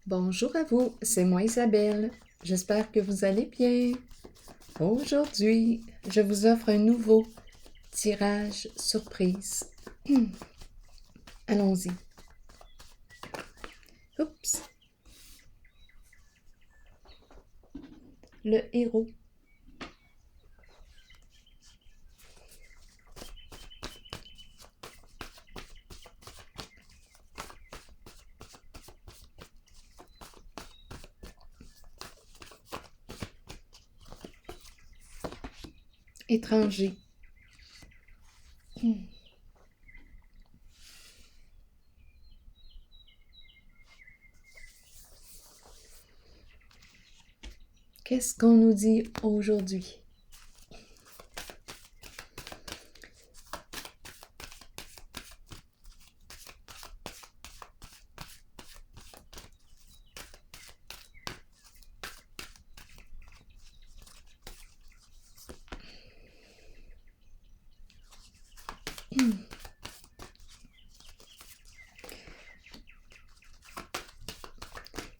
Bonjour à vous, c'est moi Isabelle. J'espère que vous allez bien. Aujourd'hui, je vous offre un nouveau tirage surprise. Allons-y. Oups. Le héros. Étranger. Qu'est-ce qu'on nous dit aujourd'hui?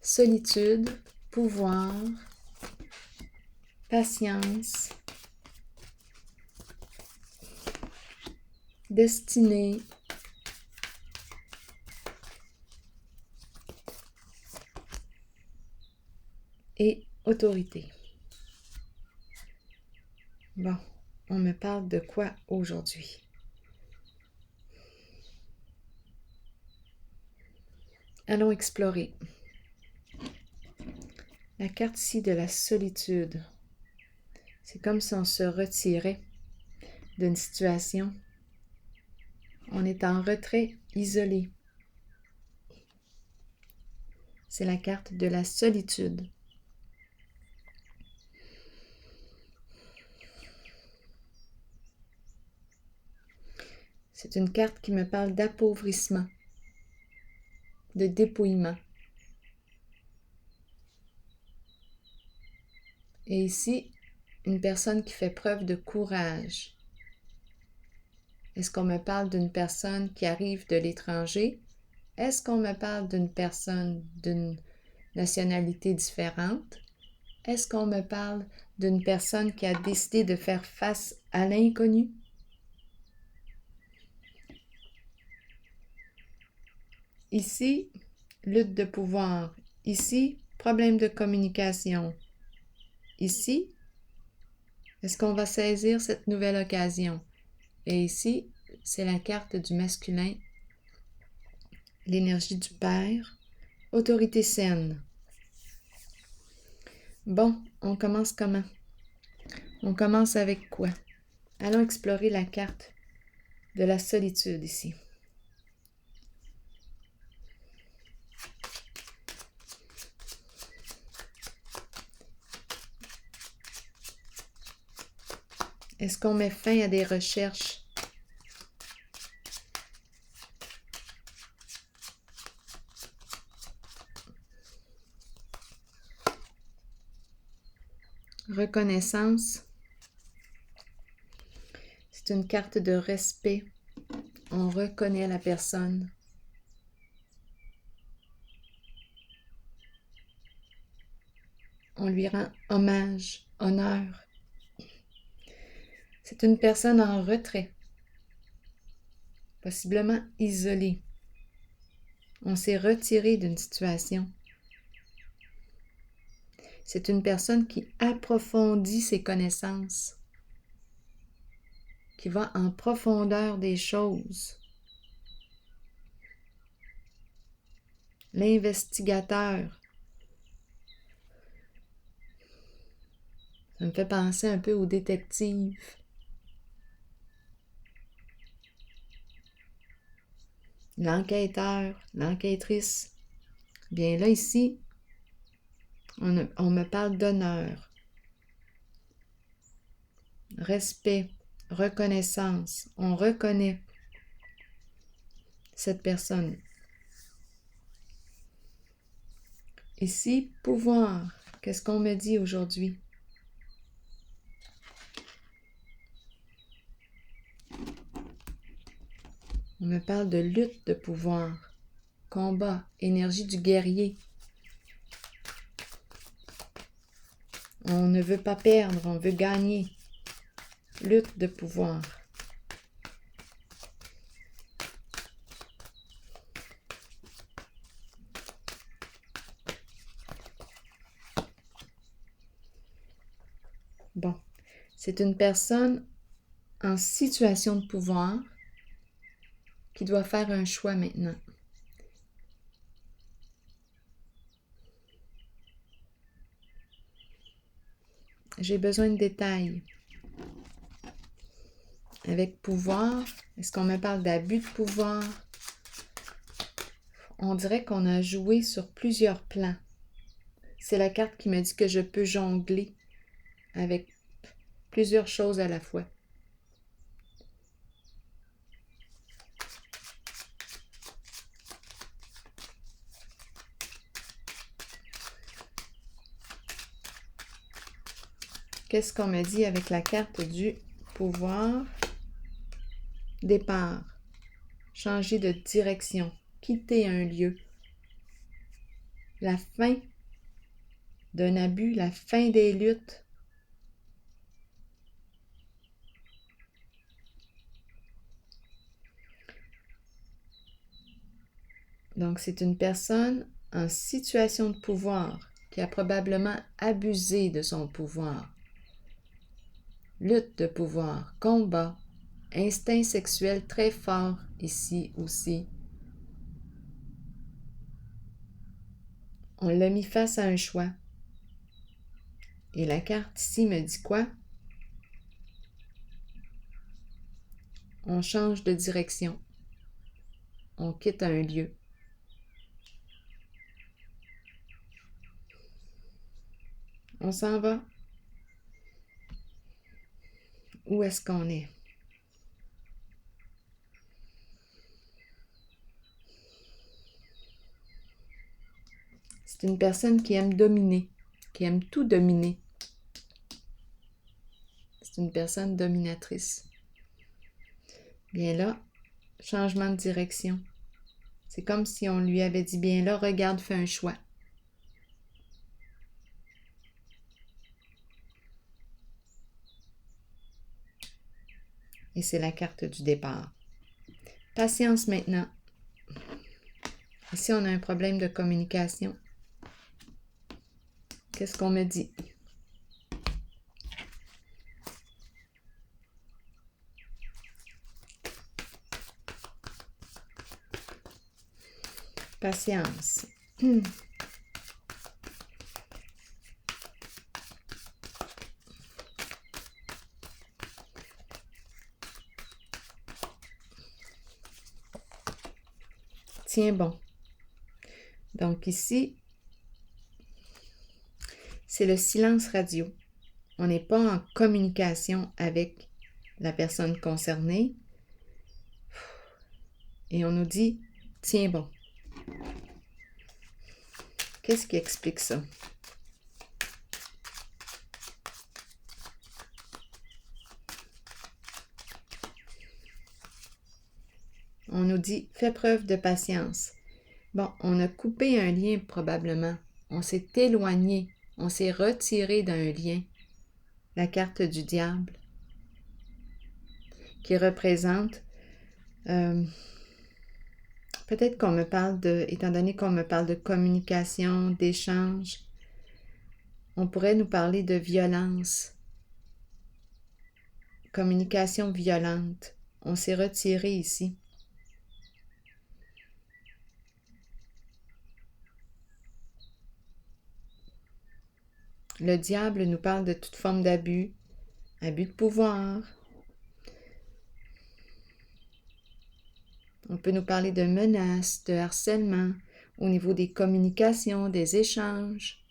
Solitude, pouvoir, patience, destinée, et autorité. Bon, on me parle de quoi aujourd'hui? Allons explorer. La carte ici de la solitude. C'est comme si on se retirait d'une situation. On est en retrait, isolé. C'est la carte de la solitude. C'est une carte qui me parle d'appauvrissement, de dépouillement. Et ici, une personne qui fait preuve de courage. Est-ce qu'on me parle d'une personne qui arrive de l'étranger? Est-ce qu'on me parle d'une personne d'une nationalité différente? Est-ce qu'on me parle d'une personne qui a décidé de faire face à l'inconnu? Ici, lutte de pouvoir. Ici, problème de communication. Ici, est-ce qu'on va saisir cette nouvelle occasion? Et ici, c'est la carte du masculin, l'énergie du père, autorité saine. Bon, on commence comment? On commence avec quoi? Allons explorer la carte de la solitude ici. Est-ce qu'on met fin à des recherches? Reconnaissance. C'est une carte de respect. On reconnaît la personne. On lui rend hommage, honneur. C'est une personne en retrait, possiblement isolée. On s'est retiré d'une situation. C'est une personne qui approfondit ses connaissances, qui va en profondeur des choses. L'investigateur. Ça me fait penser un peu au détective. L'enquêteur, l'enquêtrice. Bien là, ici, on me parle d'honneur, respect, reconnaissance. On reconnaît cette personne. Ici, pouvoir. Qu'est-ce qu'on me dit aujourd'hui? On me parle de lutte de pouvoir, combat, énergie du guerrier. On ne veut pas perdre, on veut gagner. Lutte de pouvoir. Bon, c'est une personne en situation de pouvoir qui doit faire un choix maintenant. J'ai besoin de détails. Avec pouvoir, est-ce qu'on me parle d'abus de pouvoir? On dirait qu'on a joué sur plusieurs plans. C'est la carte qui me dit que je peux jongler avec plusieurs choses à la fois. Qu'est-ce qu'on me dit avec la carte du pouvoir? Départ. Changer de direction. Quitter un lieu. La fin d'un abus, la fin des luttes. Donc, c'est une personne en situation de pouvoir qui a probablement abusé de son pouvoir. Lutte de pouvoir, combat, instinct sexuel très fort ici aussi. On l'a mis face à un choix. Et la carte ici me dit quoi? On change de direction. On quitte un lieu. On s'en va. Où est-ce qu'on est? C'est une personne qui aime dominer, qui aime tout dominer. C'est une personne dominatrice. Bien là, changement de direction. C'est comme si on lui avait dit, bien là, regarde, fais un choix. Et c'est la carte du départ. Patience maintenant. Ici, on a un problème de communication. Qu'est-ce qu'on me dit? Patience. Tiens bon. Donc ici, c'est le silence radio. On n'est pas en communication avec la personne concernée. Et on nous dit, tiens bon. Qu'est-ce qui explique ça? On nous dit, fais preuve de patience. Bon, on a coupé un lien probablement. On s'est éloigné. On s'est retiré d'un lien. La carte du diable qui représente peut-être qu'on me parle étant donné qu'on me parle de communication, d'échange, on pourrait nous parler de violence, communication violente. On s'est retiré ici. Le diable nous parle de toute forme d'abus, abus de pouvoir. On peut nous parler de menaces, de harcèlement, au niveau des communications, des échanges.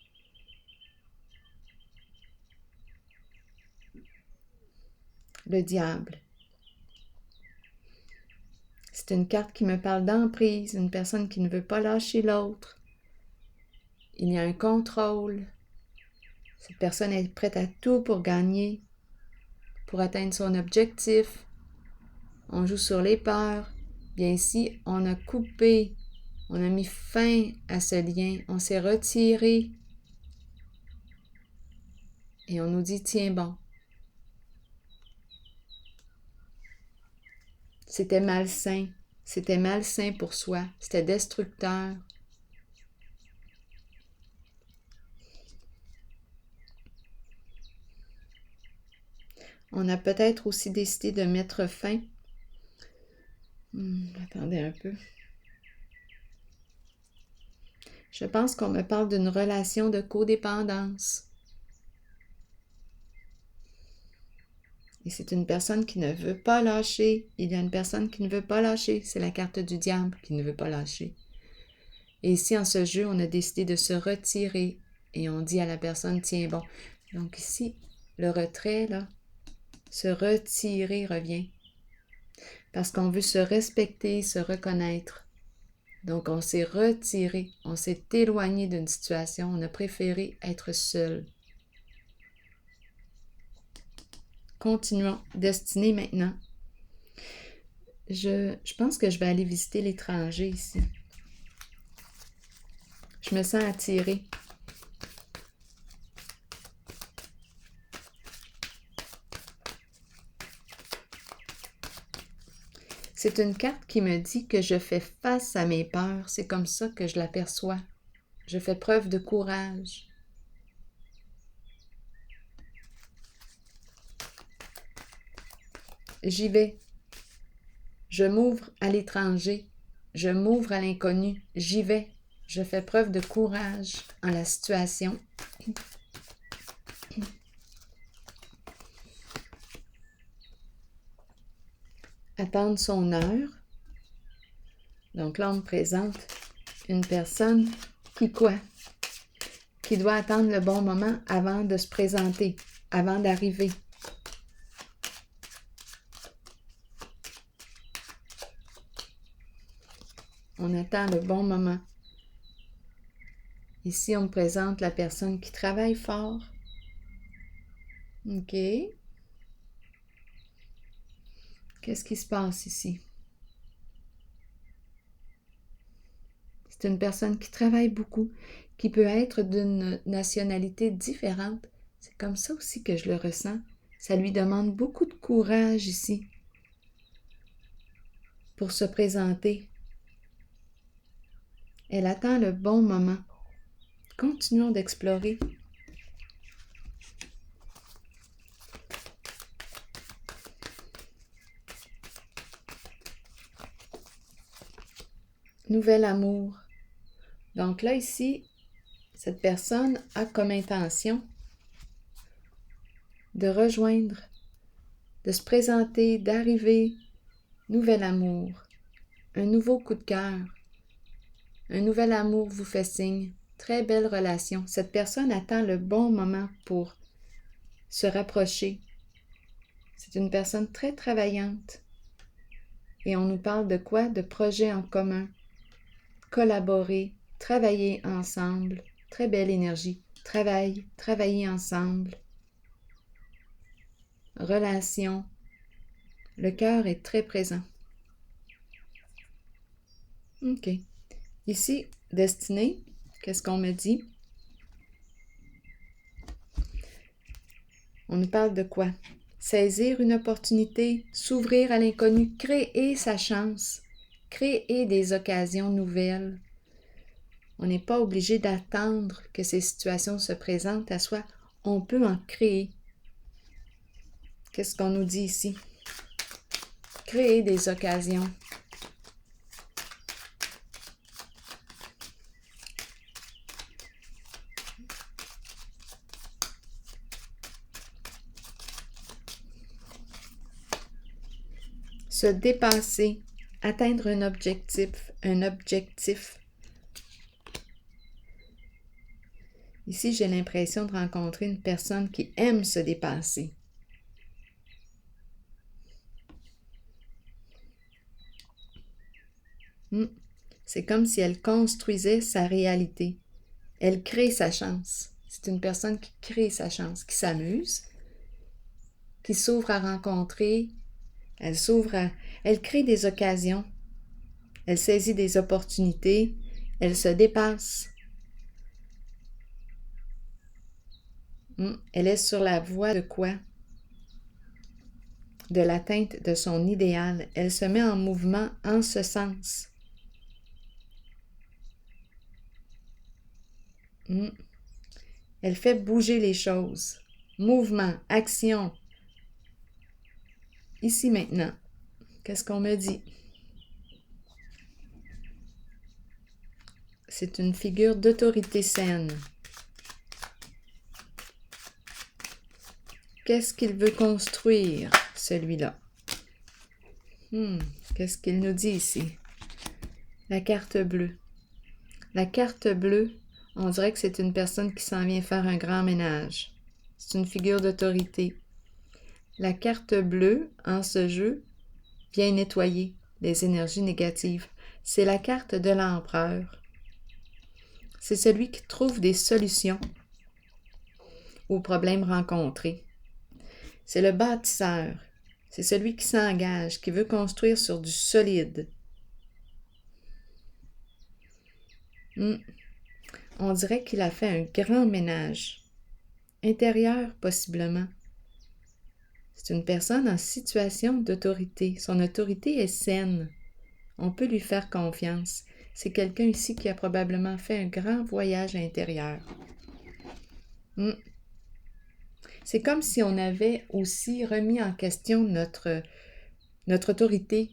Le diable. C'est une carte qui me parle d'emprise, une personne qui ne veut pas lâcher l'autre. Il y a un contrôle. Cette personne est prête à tout pour gagner, pour atteindre son objectif. On joue sur les peurs. Bien ici, on a coupé, on a mis fin à ce lien, on s'est retiré. Et on nous dit, tiens bon. C'était malsain pour soi, c'était destructeur. On a peut-être aussi décidé de mettre fin. Attendez un peu. Je pense qu'on me parle d'une relation de codépendance. Et c'est une personne qui ne veut pas lâcher. Il y a une personne qui ne veut pas lâcher. C'est la carte du diable qui ne veut pas lâcher. Et ici, en ce jeu, on a décidé de se retirer. Et on dit à la personne, tiens bon. Donc ici, le retrait, là, se retirer revient. Parce qu'on veut se respecter, se reconnaître. Donc on s'est retiré, on s'est éloigné d'une situation, on a préféré être seul. Continuons. Destinée maintenant. Je pense que je vais aller visiter l'étranger ici. Je me sens attirée. C'est une carte qui me dit que je fais face à mes peurs. C'est comme ça que je l'aperçois. Je fais preuve de courage. J'y vais. Je m'ouvre à l'étranger. Je m'ouvre à l'inconnu. J'y vais. Je fais preuve de courage en la situation. Attendre son heure. Donc là, on me présente une personne qui quoi? Qui doit attendre le bon moment avant de se présenter, avant d'arriver. On attend le bon moment. Ici, on me présente la personne qui travaille fort. OK. Qu'est-ce qui se passe ici? C'est une personne qui travaille beaucoup, qui peut être d'une nationalité différente. C'est comme ça aussi que je le ressens. Ça lui demande beaucoup de courage ici pour se présenter. Elle attend le bon moment. Continuons d'explorer. Nouvel amour. Donc là, ici, cette personne a comme intention de rejoindre, de se présenter, d'arriver. Nouvel amour. Un nouveau coup de cœur. Un nouvel amour vous fait signe. Très belle relation. Cette personne attend le bon moment pour se rapprocher. C'est une personne très travaillante. Et on nous parle de quoi? De projets en commun. Collaborer, travailler ensemble. Très belle énergie. Travailler ensemble. Relation. Le cœur est très présent. OK. Ici, destinée, qu'est-ce qu'on me dit? On nous parle de quoi? Saisir une opportunité, s'ouvrir à l'inconnu, créer sa chance, créer des occasions nouvelles. On n'est pas obligé d'attendre que ces situations se présentent à soi. On peut en créer. Qu'est-ce qu'on nous dit ici? Créer des occasions. Se dépasser, atteindre un objectif. Ici, j'ai l'impression de rencontrer une personne qui aime se dépasser. C'est comme si elle construisait sa réalité. Elle crée sa chance. C'est une personne qui crée sa chance, qui s'amuse, qui s'ouvre à rencontrer. Elle crée des occasions. Elle saisit des opportunités. Elle se dépasse. Elle est sur la voie de quoi? De l'atteinte de son idéal. Elle se met en mouvement en ce sens. Elle fait bouger les choses. Mouvement, action. Ici maintenant. Qu'est-ce qu'on me dit? C'est une figure d'autorité saine. Qu'est-ce qu'il veut construire, celui-là? Qu'est-ce qu'il nous dit ici? La carte bleue. La carte bleue, on dirait que c'est une personne qui s'en vient faire un grand ménage. C'est une figure d'autorité. La carte bleue, en ce jeu, vient nettoyer les énergies négatives. C'est la carte de l'empereur. C'est celui qui trouve des solutions aux problèmes rencontrés. C'est le bâtisseur. C'est celui qui s'engage, qui veut construire sur du solide. On dirait qu'il a fait un grand ménage. Intérieur, possiblement. C'est une personne en situation d'autorité. Son autorité est saine. On peut lui faire confiance. C'est quelqu'un ici qui a probablement fait un grand voyage intérieur. C'est comme si on avait aussi remis en question notre autorité.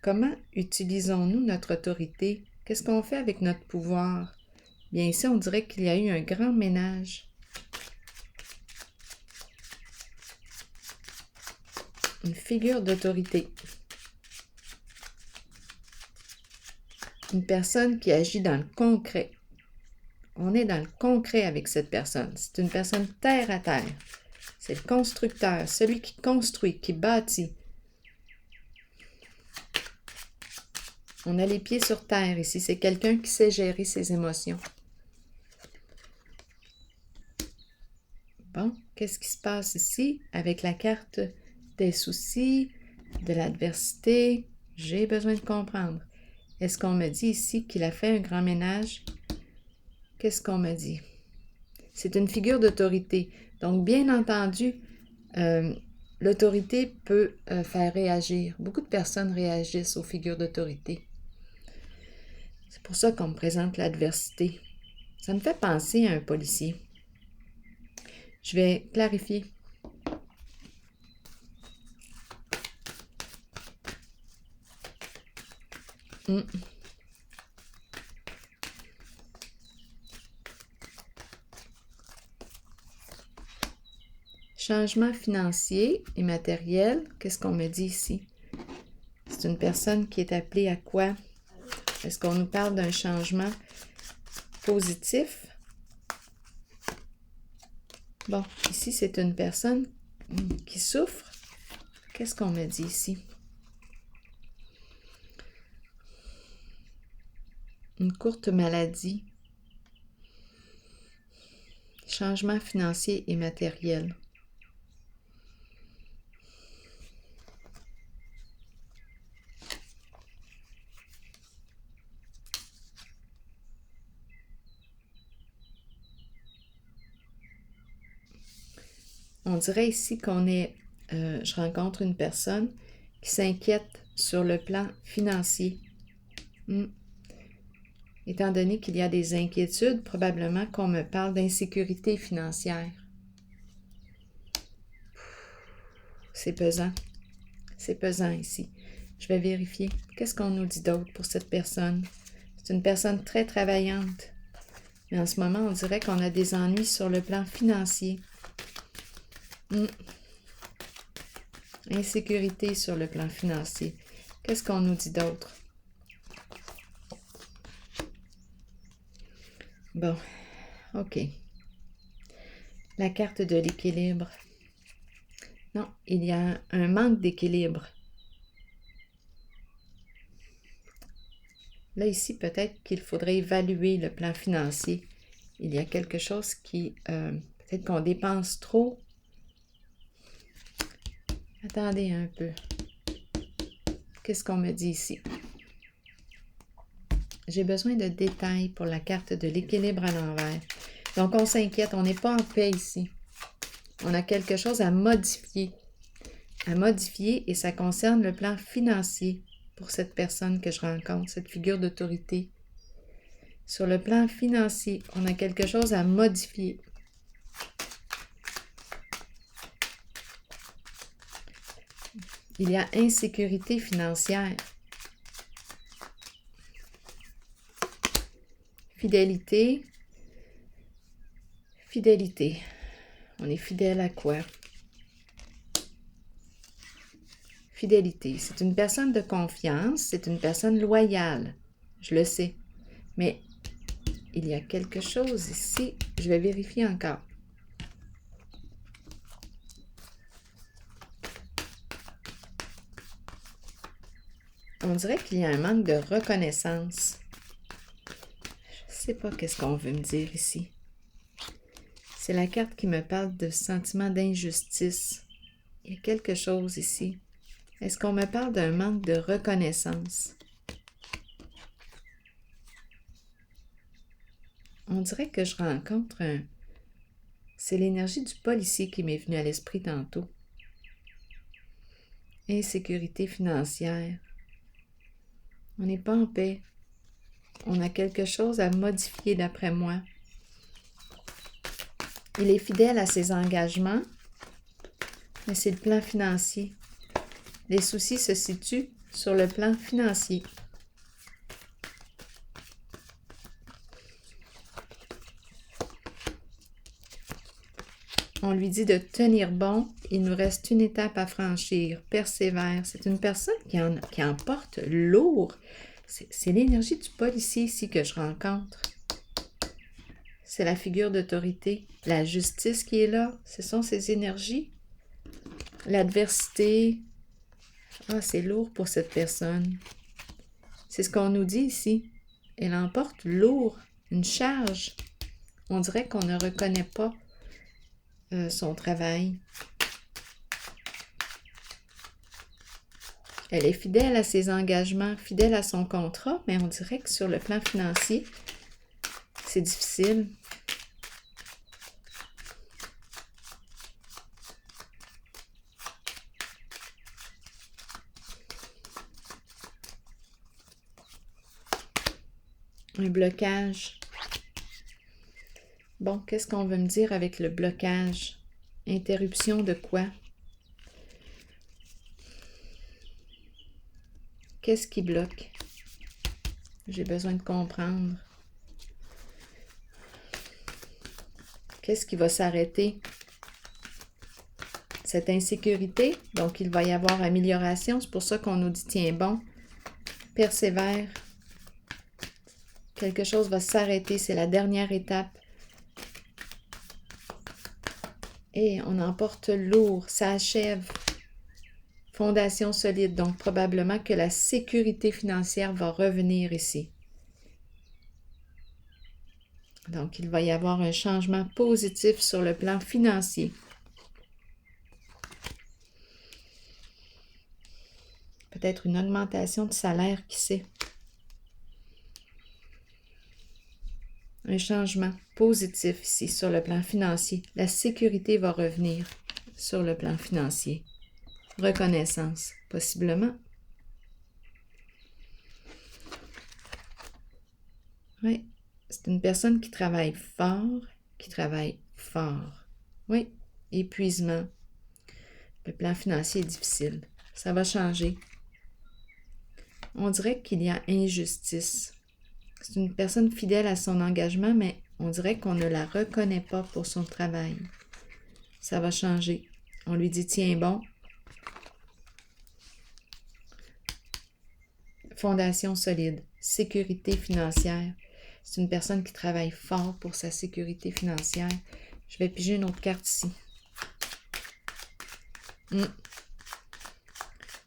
Comment utilisons-nous notre autorité? Qu'est-ce qu'on fait avec notre pouvoir? Bien ici, on dirait qu'il y a eu un grand ménage. Une figure d'autorité. Une personne qui agit dans le concret. On est dans le concret avec cette personne. C'est une personne terre à terre. C'est le constructeur, celui qui construit, qui bâtit. On a les pieds sur terre ici. C'est quelqu'un qui sait gérer ses émotions. Bon, qu'est-ce qui se passe ici avec la carte des soucis, de l'adversité? J'ai besoin de comprendre. Est-ce qu'on me dit ici qu'il a fait un grand ménage? Qu'est-ce qu'on me dit? C'est une figure d'autorité. Donc, bien entendu, l'autorité peut faire réagir. Beaucoup de personnes réagissent aux figures d'autorité. C'est pour ça qu'on me présente l'adversité. Ça me fait penser à un policier. Je vais clarifier. Changement financier et matériel. Qu'est-ce qu'on me dit ici? C'est une personne qui est appelée à quoi? Est-ce qu'on nous parle d'un changement positif? Bon, ici, c'est une personne qui souffre. Qu'est-ce qu'on me dit ici? Une courte maladie. Changement financier et matériel. On dirait ici qu'on est... je rencontre une personne qui s'inquiète sur le plan financier. Étant donné qu'il y a des inquiétudes, probablement qu'on me parle d'insécurité financière. C'est pesant. C'est pesant ici. Je vais vérifier. Qu'est-ce qu'on nous dit d'autre pour cette personne? C'est une personne très travaillante. Mais en ce moment, on dirait qu'on a des ennuis sur le plan financier. Insécurité sur le plan financier. Qu'est-ce qu'on nous dit d'autre? Bon, OK. La carte de l'équilibre. Non, il y a un manque d'équilibre. Là, ici, peut-être qu'il faudrait évaluer le plan financier. Il y a quelque chose qui... peut-être qu'on dépense trop. Attendez un peu. Qu'est-ce qu'on me dit ici? J'ai besoin de détails pour la carte de l'équilibre à l'envers. Donc, on s'inquiète, on n'est pas en paix ici. On a quelque chose à modifier. Et ça concerne le plan financier pour cette personne que je rencontre, cette figure d'autorité. Sur le plan financier, on a quelque chose à modifier. Il y a insécurité financière. Fidélité. Fidélité. On est fidèle à quoi? Fidélité. C'est une personne de confiance, c'est une personne loyale. Je le sais. Mais il y a quelque chose ici. Je vais vérifier encore. On dirait qu'il y a un manque de reconnaissance. Je ne sais pas qu'est-ce qu'on veut me dire ici. C'est la carte qui me parle de sentiment d'injustice. Il y a quelque chose ici. Est-ce qu'on me parle d'un manque de reconnaissance? On dirait que je rencontre un... C'est l'énergie du policier qui m'est venue à l'esprit tantôt. Insécurité financière. On n'est pas en paix. On a quelque chose à modifier d'après moi. Il est fidèle à ses engagements, mais c'est le plan financier. Les soucis se situent sur le plan financier. On lui dit de tenir bon. Il nous reste une étape à franchir. Persévère. C'est une personne qui en porte lourd. C'est l'énergie du policier ici que je rencontre. C'est la figure d'autorité. La justice qui est là. Ce sont ses énergies. L'adversité. Ah, c'est lourd pour cette personne. C'est ce qu'on nous dit ici. Elle emporte lourd, une charge. On dirait qu'on ne reconnaît pas son travail. Elle est fidèle à ses engagements, fidèle à son contrat, mais on dirait que sur le plan financier, c'est difficile. Un blocage. Bon, qu'est-ce qu'on veut me dire avec le blocage? Interruption de quoi? Qu'est-ce qui bloque? J'ai besoin de comprendre. Qu'est-ce qui va s'arrêter? Cette insécurité, donc il va y avoir amélioration. C'est pour ça qu'on nous dit, tiens bon, persévère. Quelque chose va s'arrêter, c'est la dernière étape. Et on emporte lourd, ça achève. Fondation solide, donc probablement que la sécurité financière va revenir ici. Donc, il va y avoir un changement positif sur le plan financier. Peut-être une augmentation de salaire, qui sait. Un changement positif ici sur le plan financier. La sécurité va revenir sur le plan financier. Reconnaissance, possiblement. Oui, c'est une personne qui travaille fort, Oui, épuisement. Le plan financier est difficile. Ça va changer. On dirait qu'il y a injustice. C'est une personne fidèle à son engagement, mais on dirait qu'on ne la reconnaît pas pour son travail. Ça va changer. On lui dit, tiens bon. Fondation solide. Sécurité financière. C'est une personne qui travaille fort pour sa sécurité financière. Je vais piger une autre carte ici.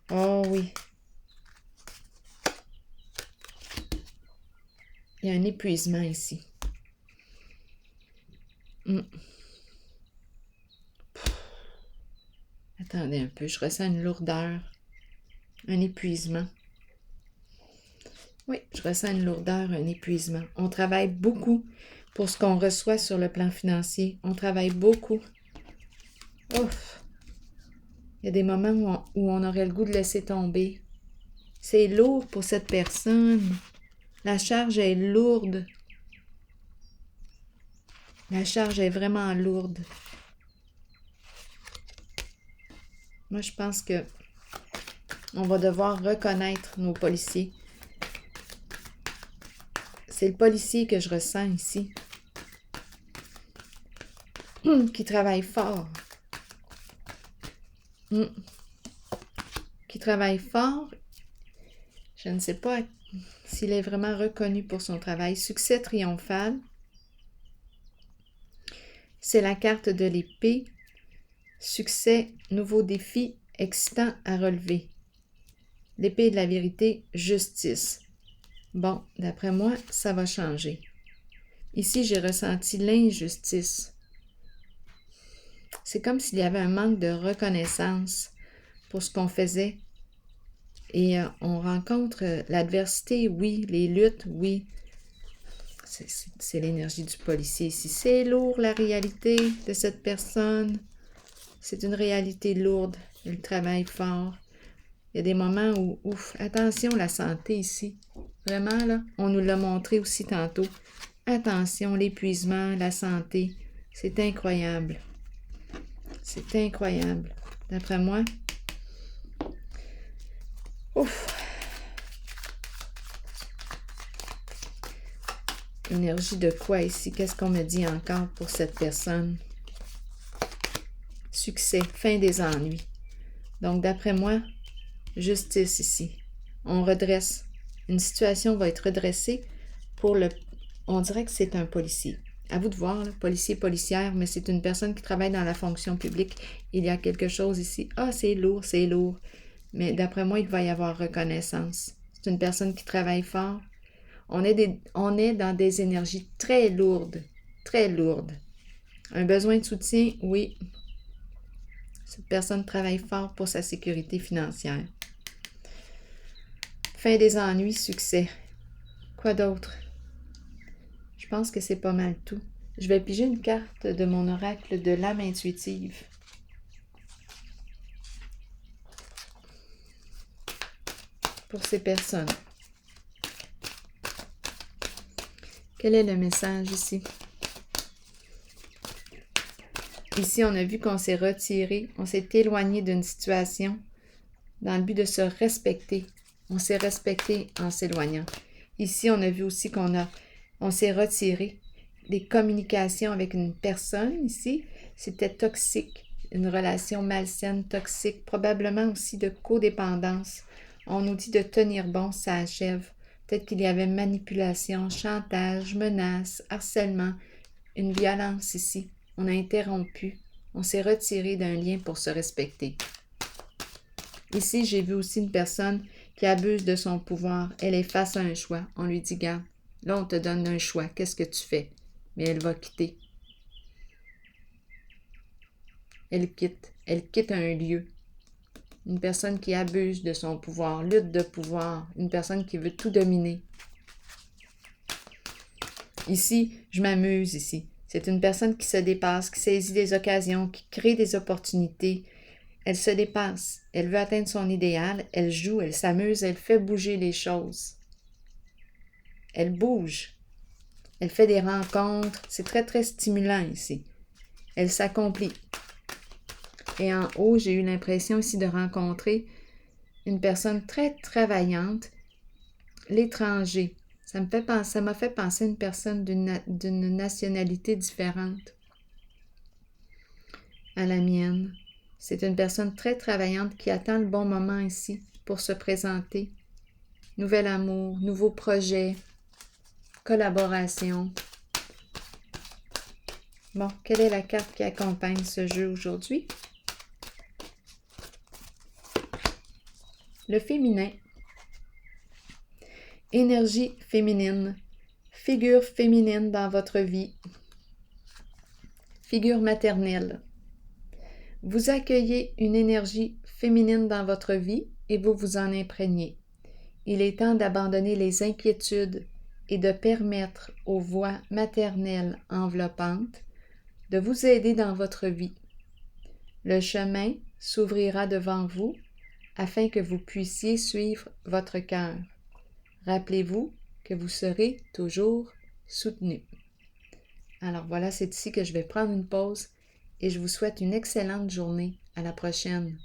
Oh oui. Il y a un épuisement ici. Attendez un peu, je ressens une lourdeur, un épuisement. Oui, je ressens une lourdeur, un épuisement. On travaille beaucoup pour ce qu'on reçoit sur le plan financier. On travaille beaucoup. Ouf! Il y a des moments où on aurait le goût de laisser tomber. C'est lourd pour cette personne. La charge est lourde. La charge est vraiment lourde. Moi, je pense que on va devoir reconnaître nos policiers. C'est le policier que je ressens ici, qui travaille fort. Qui travaille fort. Je ne sais pas s'il est vraiment reconnu pour son travail. Succès triomphal. C'est la carte de l'épée. Succès, nouveau défi, excitant à relever. L'épée de la vérité, justice. Bon, d'après moi, ça va changer. Ici, j'ai ressenti l'injustice. C'est comme s'il y avait un manque de reconnaissance pour ce qu'on faisait. Et on rencontre l'adversité, oui, les luttes, oui. C'est l'énergie du policier ici. C'est lourd, la réalité de cette personne. C'est une réalité lourde. Il travaille fort. Il y a des moments où, ouf, attention, la santé ici. Vraiment, là, on nous l'a montré aussi tantôt. Attention, l'épuisement, la santé. C'est incroyable. C'est incroyable. D'après moi, ouf. Énergie de quoi ici? Qu'est-ce qu'on me dit encore pour cette personne? Succès, fin des ennuis. Donc, d'après moi, justice ici. On redresse. Une situation va être redressée pour le... On dirait que c'est un policier. À vous de voir, là, policier, policière, mais c'est une personne qui travaille dans la fonction publique. Il y a quelque chose ici. Ah, c'est lourd, c'est lourd. Mais d'après moi, il va y avoir reconnaissance. C'est une personne qui travaille fort. On est dans des énergies très lourdes, très lourdes. Un besoin de soutien, oui. Cette personne travaille fort pour sa sécurité financière. Fin des ennuis, succès. Quoi d'autre? Je pense que c'est pas mal tout. Je vais piger une carte de mon oracle de l'âme intuitive. Pour ces personnes. Quel est le message ici? Ici, on a vu qu'on s'est retiré, on s'est éloigné d'une situation dans le but de se respecter. On s'est respecté en s'éloignant. Ici, on a vu aussi on s'est retiré. Les communications avec une personne ici, c'était toxique. Une relation malsaine, toxique, probablement aussi de codépendance. On nous dit de tenir bon, ça achève. Peut-être qu'il y avait manipulation, chantage, menace, harcèlement, une violence ici. On a interrompu. On s'est retiré d'un lien pour se respecter. Ici, j'ai vu aussi une personne qui abuse de son pouvoir. Elle est face à un choix. On lui dit, garde, là, on te donne un choix. Qu'est-ce que tu fais? Mais elle va quitter. Elle quitte un lieu. Une personne qui abuse de son pouvoir, lutte de pouvoir, une personne qui veut tout dominer. Ici, je m'amuse ici. C'est une personne qui se dépasse, qui saisit des occasions, qui crée des opportunités. Elle se dépasse, elle veut atteindre son idéal, elle joue, elle s'amuse, elle fait bouger les choses. Elle bouge. Elle fait des rencontres. C'est très, très stimulant ici. Elle s'accomplit. Et en haut, j'ai eu l'impression ici de rencontrer une personne très travaillante, l'étranger. Ça m'a fait penser à une personne d'une nationalité différente à la mienne. C'est une personne très travaillante qui attend le bon moment ici pour se présenter. Nouvel amour, nouveau projet, collaboration. Bon, quelle est la carte qui accompagne ce jeu aujourd'hui? Le féminin. Énergie féminine. Figure féminine dans votre vie. Figure maternelle. Vous accueillez une énergie féminine dans votre vie et vous vous en imprégnez. Il est temps d'abandonner les inquiétudes et de permettre aux voix maternelles enveloppantes de vous aider dans votre vie. Le chemin s'ouvrira devant vous afin que vous puissiez suivre votre cœur. Rappelez-vous que vous serez toujours soutenu. Alors voilà, c'est ici que je vais prendre une pause et je vous souhaite une excellente journée. À la prochaine.